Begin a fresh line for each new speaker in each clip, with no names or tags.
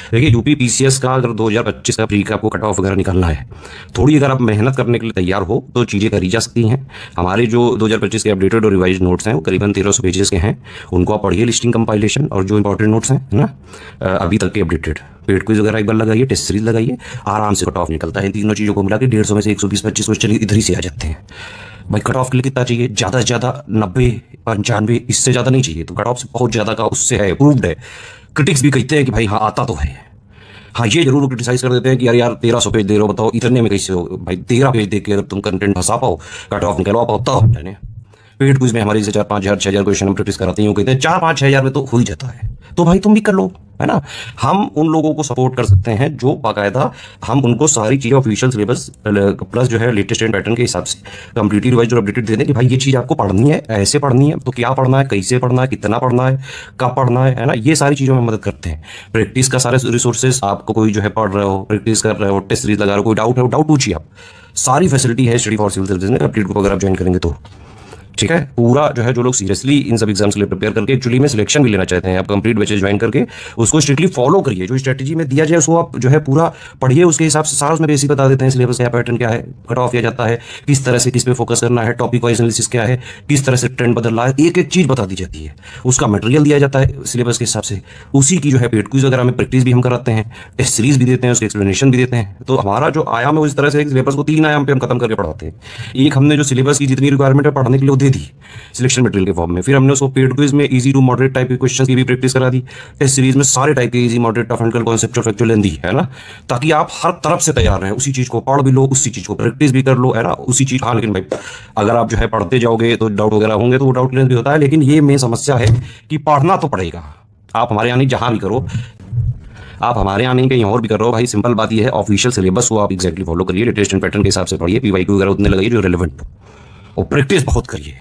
देखिए UP PCS का अगर 2025 का प्री का आपको कट ऑफ वगैरह निकालना है, थोड़ी अगर आप मेहनत करने के लिए तैयार हो तो चीज़ें करी जा सकती हैं। हमारे जो 2025 के अपडेटेड और रिवाइज नोट्स हैं वो करीबन 1300 पेजेस के हैं। उनको आप पढ़िए, लिस्टिंग कंपाइलेशन और जो इंपॉर्टेंट नोट्स हैं, है ना, अभी तक के अपडेटेड पेड क्विज वगैरह एक बार लगाइए, टेस्ट सीरीज लगाइए, आराम से कट ऑफ निकलता है। इन तीनों चीज़ों को मिला के 150 में से 120-25 क्वेश्चन इधर ही से आ जाते हैं। भाई कट ऑफ के लिए कितना चाहिए? ज़्यादा से ज़्यादा 90-95, इससे ज़्यादा नहीं चाहिए। तो कट ऑफ से बहुत ज़्यादा का उससे है, अप्रूव्ड है। क्रिटिक्स भी कहते हैं कि भाई हाँ आता तो है। हाँ ये जरूर क्रिटिसाइज कर देते हैं कि यार 1300 पेज दे रहे हो, बताओ इतने में कैसे हो? भाई 13 पेज देख के अगर तुम कंटेंट फंसा पाओ, कट ऑफ निकलवा पाओ, तब मैंने पेड क्विज में हमारे से 4-5 हज़ार 6,000 क्वेश्चन हम प्रैक्टिस कराते हैं, कहते हैं 4-5 हज़ार में तो हो ही जाता है। तो भाई तुम भी कर लो, है ना। हम उन लोगों को सपोर्ट कर सकते हैं जो बाकायदा हम उनको सारी चीज़ें ऑफिशियल सिलेबस प्लस जो है लेटेस्ट एंड पैटर्न के हिसाब से कंप्लीटली रिवाइज और अपडेटेड दे दें कि भाई ये चीज़ आपको पढ़नी है, ऐसे पढ़नी है, तो क्या पढ़ना है, कैसे पढ़ना है, कितना पढ़ना है, कब पढ़ना है ना। ये सारी चीज़ों में मदद करते हैं। प्रैक्टिस का सारे रिसोर्सेज, आपको कोई जो है पढ़ रहे हो, प्रैक्टिस कर रहे हो, टेस्ट सीरीज लगा रहे हो, कोई डाउट है, डाउट पूछिए आप। सारी फैसिलिटी है स्टडी फॉर सिविल सर्विसेज में, अपडेट को अगर आप ज्वाइन करेंगे तो ठीक है। पूरा जो है जो लोग सीरियसली इन सब एग्जाम्स के लिए प्रिपेयर करके एक्चुअली में सिलेक्शन भी लेना चाहते हैं, आप कंप्लीट बैचेज ज्वाइन करके उसको स्ट्रिक्टली फॉलो करिए। जो स्ट्रेटजी में दिया जाए उसको आप जो है पूरा पढ़िए, उसके हिसाब से सारा उसमें बेसिक बता देते हैं। सिलेबस क्या, पैटर्न क्या है, कट ऑफ किया जाता है, किस तरह से किस पे फोकस करना है, टॉपिक वाइज एनालिसिस क्या है, किस तरह से ट्रेंड बदल रहा है, एक एक चीज़ बता दी जाती है। उसका मटेरियल दिया जाता है सिलेबस के हिसाब से। उसी की जो है पेड क्विज वगैरह में प्रैक्टिस भी हम कराते हैं, टेस्ट सीरीज भी देते हैं, उसके एक्सप्लेनेशन भी देते हैं। तो हमारा जो आयाम है वो इस तरह से सिलेबस को 3 आयाम पे हम खत्म करके पढ़ाते हैं। एक हमने जो सिलेबस की जितनी रिक्वायरमेंट है पढ़ने के लिए वो दे दी सिलेक्शन मटेरियल के फॉर्म में, फिर हमने उसको पेड क्विज में इजी टू मॉडरेट टाइप के क्वेश्चंस की भी प्रैक्टिस करा दी, टेस्ट सीरीज में सारे टाइप के easy moderate tough and conceptual factual lengthy, है ना, ताकि आप हर तरफ से तैयार रहें। उसी चीज को पढ़ भी लो, उसी चीज को प्रैक्टिस भी कर लो, है ना, उसी चीज। हाँ लेकिन भाई अगर आप जो है पढ़ते जाओगे तो डाउट वगैरह होंगे, तो वो डाउट क्लियर भी होता है, लेकिन ये मेन समस्या है कि पढ़ना तो पड़ेगा। आप हमारे यहाँ नहीं, जहाँ भी करो, आप हमारे यहाँ नहीं कहीं और भी कर रहे हो, भाई सिंपल बात ये है, ऑफिशियल सिलेबस को आप एक्जैक्टली फॉलो करिए, लेटेस्ट एंड पैटर्न के हिसाब से पढ़िए, पीवाईक्यू वगैरह उतने लगाइए जो रिलेवेंट हो, और प्रैक्टिस बहुत करिए।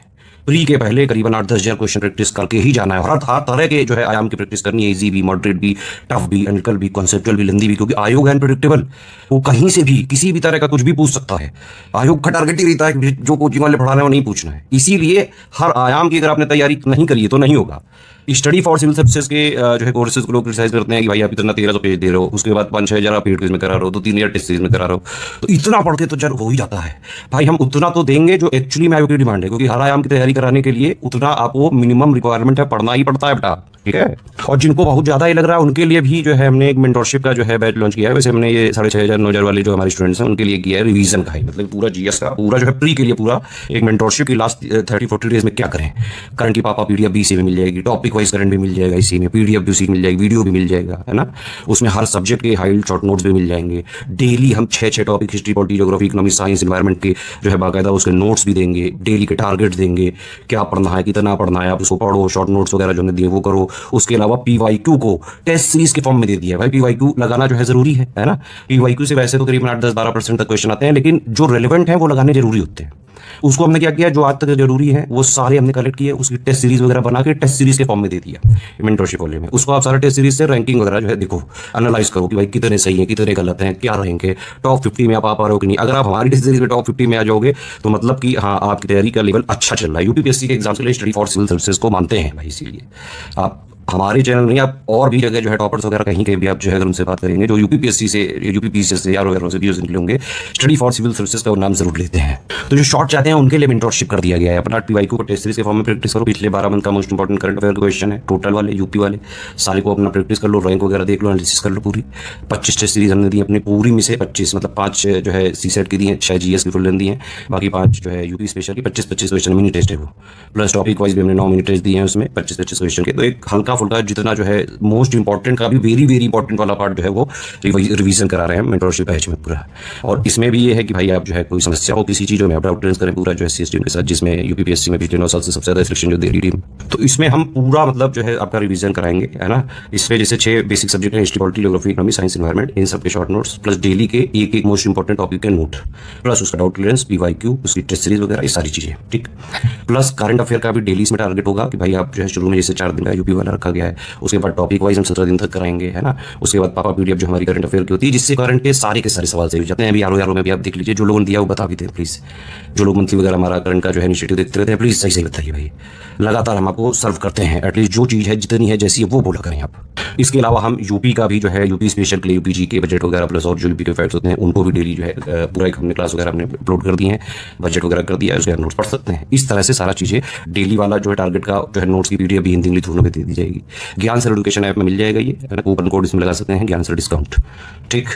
प्री के पहले करीबन 8-10 हज़ार क्वेश्चन प्रैक्टिस करके ही जाना है, और हर तरह के जो है आयाम की प्रैक्टिस करनी है, इजी भी, मॉडरेट भी, टफ भी, एनालिटिकल भी, कॉन्सेप्चुअल भी, लेंदी भी, क्योंकि आयोग है अनप्रेडिक्टेबल। वो कहीं से भी किसी भी तरह का कुछ भी पूछ सकता है। आयोग का टारगेट ही रहता है कि जो कोचिंग वाले पढ़ा रहे हैं वो नहीं पूछना है। इसीलिए हर आयाम की अगर आपने तैयारी नहीं करी है तो नहीं होगा। स्टडी फॉर सिविल सर्विसेज के जो है कोर्सेज को लोग क्रिटिसाइज करते हैं कि भाई आप इतना 1300 पेज दे रहे हो, उसके बाद 5-6 हज़ार आप पेड क्विज में करा रहे हो, तो 3 हज़ार टेस्ट सीरीज में करा रहे हो, तो इतना पढ़ के तो चल हो ही जाता है। भाई हम उतना तो देंगे जो एक्चुअली में आयोग की डिमांड है, क्योंकि हर आयाम की तैयारी कराने के लिए उतना आपको मिनिमम रिक्वायरमेंट है, पढ़ना ही पड़ता है बेटा, ठीक है। और जिनको बहुत ज़्यादा ही लग रहा है उनके लिए भी जो है हमने एक मेंटरशिप का जो है बैच लॉन्च किया है। वैसे हमने ये 6,500-9,000 वाले जो हमारे स्टूडेंट्स हैं उनके लिए किया है रिवीजन का ही, मतलब पूरा जीएस का पूरा जो है प्री के लिए पूरा एक मेंटरशिप की लास्ट 30-40 डेज में क्या करें। करंट की पापा पीडीएफ भी इसी में मिल जाएगी, टॉपिक वाइज करंट भी मिल जाएगा इसी में, पीडीएफ भी उसी मिल जाएगी, वीडियो भी मिल जाएगा, है ना। उसमें हर सब्जेक्ट के हाइलाइट शॉर्ट नोट्स भी मिल जाएंगे। डेली हम 6 topic history, polity, geography, economic, science, environment के जो है बाकायदा उसके नोट्स भी देंगे, डेली के टारगेट्स देंगे, क्या पढ़ना है, कितना पढ़ना है, आप उसको पढ़ो, शॉर्ट नोट्स वगैरह जो दिए वो करो। उसके अलावा पीवाईक्यू को टेस्ट सीरीज के फॉर्म में दे दिया है। भाई पीवाईक्यू लगाना जो है जरूरी है ना। पीवाईक्यू से वैसे तो करीबन 8-10-12% तक क्वेश्चन आते हैं, लेकिन जो रेलेवेंट है वो लगाने जरूरी होते हैं। उसको हमने क्या किया, जो आज तक जरूरी है वो सारे हमने कलेक्ट किए, उसकी टेस्ट सीरीज वगैरह बना के टेस्ट सीरीज के फॉर्म में दे दिया मेंटरशिप वाले में। उसको आप सारे टेस्ट सीरीज से रैंकिंग वगैरह जो है देखो, एनालाइज करो कि भाई कितने सही हैं, कितने गलत हैं, क्या रहेंगे, टॉप 50 में आप आ पा रहे हो कि नहीं। अगर आप हमारी टेस्ट सीरीज में टॉप 50 में आ जाओगे तो मतलब कि हाँ आपकी तैयारी का लेवल अच्छा चल रहा है। यूपीपीएससी के एग्जाम के लिए स्टडी फॉर सिविल सर्विसेज को मानते हैं भाई, इसीलिए आप हमारे चैनल नहीं, आप और भी जगह जो है टॉपर्स वगैरह कहीं के भी आप जो है अगर उनसे बात करेंगे जो यूपीपीएससी से, यूपीपीसीएस से यार वगैरह से भी निकले होंगे, स्टडी फॉर सिविल सर्विसेज का वो नाम जरूर लेते हैं। तो जो शॉर्ट चाहते हैं उनके लिए मेंटरशिप कर दिया गया है। अपना पीवाईक्यू को टेस्ट सीरीज के फॉर्म में प्रैक्टिस करो, पिछले 12 मंथ का most important current affair question है टोटल वाले यूपी वाले, सारे को अपना प्रैक्टिस कर लो, रैंक वगैरह देख लो, एनालिसिस कर लो पूरी। 25 टेस्ट सीरीज हमने दी अपनी पूरी में से 25, मतलब 5 जो है सीसेट की दी है, 6 जीएस की फुल लेंथ दी है, बाकी 5 जो है यूपी स्पेशल की 25-25 क्वेश्चन मिनी टेस्ट है वो, प्लस टॉपिक वाइज भी हमने 9 मिनी टेस्ट दिए हैं उसमें 25-25 क्वेश्चन के। तो एक हल्का फुल्का जितना जो है मोस्ट इंपॉर्टेंट का भी वेरी वेरी इंपॉर्टेंट वाला पार्ट जो है वो रिवीजन करा रहे हैं मेंटरशिप बैच में पूरा। और इसमें भी ये है कि भाई आप जो है कोई समस्या हो किसी चीज़ों में, आप डाउट क्लियर करें पूरा जो है टीम के साथ, जिसमें यूपीपीएससी में पिछले 9 साल से सबसे ज़्यादा सिलेक्शन जो दे रही टीम, तो इसमें हम पूरा मतलब जो है आपका रिवीजन कराएंगे, है ना। इसमें जैसे 6 बेसिक सब्जेक्ट हैं, history, polity, geography, economy, science, environment, इन सब के शॉर्ट नोट्स, प्लस डेली के एक मोस्ट इंपॉर्टेंट टॉपिक के नोट, प्लस उसका डाउट क्लियरेंस, पीवाईक्यू, उसकी टेस्ट सीरीज वगैरह, ये सारी चीज़ें, ठीक। प्लस करंट अफेयर का भी डेली इसमें टारगेट होगा कि भाई आप जो है शुरू में जैसे 4 दिन का यूपी वाला रखा गया है। उसके बाद टॉपिक वाइज हम 17 दिन तक कराएंगे, है ना। उसके बाद पापा पीडीएफ जो हमारी करंट अफेयर की होती है, जिससे करंट के सारे सवाल सही हो जाते हैं। अभी यारो में भी आप देख लीजिए, जो लोगों ने दिया वो बता भी दें प्लीज़। जो लोग मंथली वगैरह हमारा करंट का जो है इनिशिएटिव देखते रहते हैं, प्लीज़ सही सही बताइए भाई। लगातार हम आपको सर्व करते हैं, एटलीस्ट जो चीज़ है जितनी है जैसी है वो बोला करें आप। इसके अलावा हम यूपी का भी जो है, यूपी स्पेशल के लिए यूपी जी के बजट वगैरह प्लस और जो यूपी के फैक्ट्स होते हैं उनको भी डेली जो है पूरा एक हमने क्लास वगैरह हमने अपलोड कर दी है, बजट वगैरह कर दिया है, उसके नोट्स पढ़ सकते हैं। इस तरह से सारा चीज़ें डेली वाला जो है टारगेट का जो है नोट्स की पीडीएफ भी हिंदी इंग्लिश दोनों में दे दी जाएगी। ज्ञान सर एजुकेशन ऐप में मिल जाएगा ये, कूपन कोड इसमें लगा सकते हैं, ज्ञान सर डिस्काउंट। ठीक।